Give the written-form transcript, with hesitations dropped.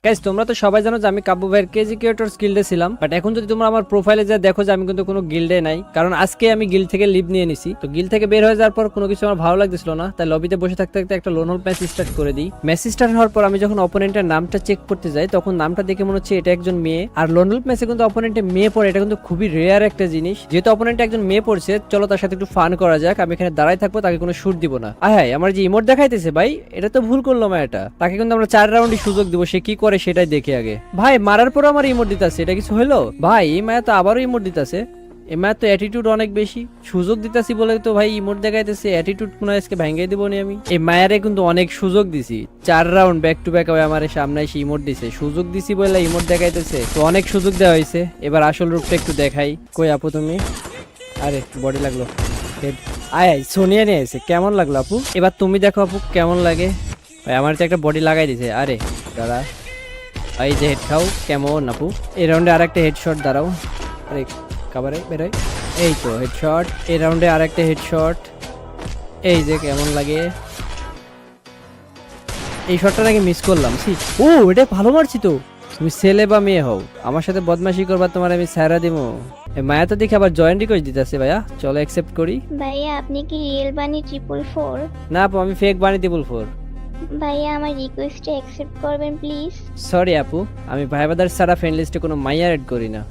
Guys তোমরা তো সবাই জানো যে আমি কাব্য ভাইয়ের কেজি ক্রিয়েটর গিল্ডে ছিলাম, বাট এখন যদি তোমরা আমার প্রোফাইলে যা দেখো যে আমি কিন্তু কোনো গিল্ডে নাই, কারণ আজকে আমি গিল্ড থেকে লিভ নিয়ে নিছি। তো গিল্ড থেকে বের হয়ে যাওয়ার পর কোনো কিছু আমার ভালো লাগতেছিল না, তাই লবিতে বসে থাকতে থাকতে একটা লোন হোল্ড ম্যাচ স্টার্ট করে দিই। ম্যাচ স্টার্ট হওয়ার পর আমি যখন অপোনেন্টের নামটা চেক করতে যাই, তখন নামটা দেখে মনে হচ্ছে এটা একজন মেয়ে। আর লোন হোল্ড ম্যাচে কিন্তু অপোনেন্টে মেয়ে পড়ে, এটা কিন্তু খুবই রেয়ার একটা জিনিস। যেহেতু অপোনেন্টে একজন মেয়ে পড়ছে, চলো তার সাথে একটু ফান করা যাক। আমি এখানে দাঁড়াই থাকবো, তাকে কোনো শুট দিব না। আয় আমার যে ইমোট দেখাইতেছে ভাই, এটা তো ভুল করলাম। এটা তাকে কিন্তু আমরা 4 রাউন্ডই সুযোগ দিব, সে কি করে সেটাই দেখে আগে। ভাই মারার পর আমার ইমোট দিতেছে, এটা কিছু হলো? ভাই এই মায়া তো আবারও ইমোট দিতেছে। এই মায়া তো অ্যাটিটিউড অনেক বেশি। সুযোগ দিতেছি বলে তো ভাই ইমোট দেখাইতেছে, অ্যাটিটিউড মনে হয় আজকে ভেঙে দিব নি আমি। এই মায়ারে কিন্তু অনেক সুযোগ দিছি, 4 রাউন্ড ব্যাক টু ব্যাক আমার সামনে এসে ইমোট দিছে। সুযোগ দিছি বলে ইমোট দেখাইতেছে, তো অনেক সুযোগ দেওয়া হয়েছে। এবার আসল রূপটা একটু দেখাই। কই আপু তুমি? আরে বডি লাগলো। আয় সোনিয়া নিয়ে এসে কেমন লাগলো আপু? এবার তুমি দেখো আপু কেমন লাগে। ভাই আমার তো একটা বডি লাগাই দিছে। আরে দাঁড়া, এই যে হেড খাও কেমন আপু? এই রাউন্ডে আর একটা হেডশট দাঁড়াও। আরে কাবারে বেরোয়, এই তো হেডশট। এই রাউন্ডে আর একটা হেডশট, এই যে কেমন লাগে। এই শটটা নাকি মিস করলাম। ও এটা ভালো মারছি তো। তুমি ছেলে বা মেয়ে হও, আমার সাথে বদমাশি করবা, তোমার আমি সায়রা দিমু। মায়া তো দেখি আবার জয়েন রিকোয়েস্ট দিতেছে। ভাইয়া চলো অ্যাকসেপ্ট করি। ভাইয়া আপনি কি রিয়েল বানি 444? না আপু আমি ফেক বানি ত্রিপল 4। ভাইয়া আমার রিকোয়েস্টে অ্যাকসেপ্ট করবেন প্লিজ। সরি আপু, আমি ভাই বাদার ছাড়া ফ্রেন্ড লিস্টে কোনো মাইয়া এড করি না।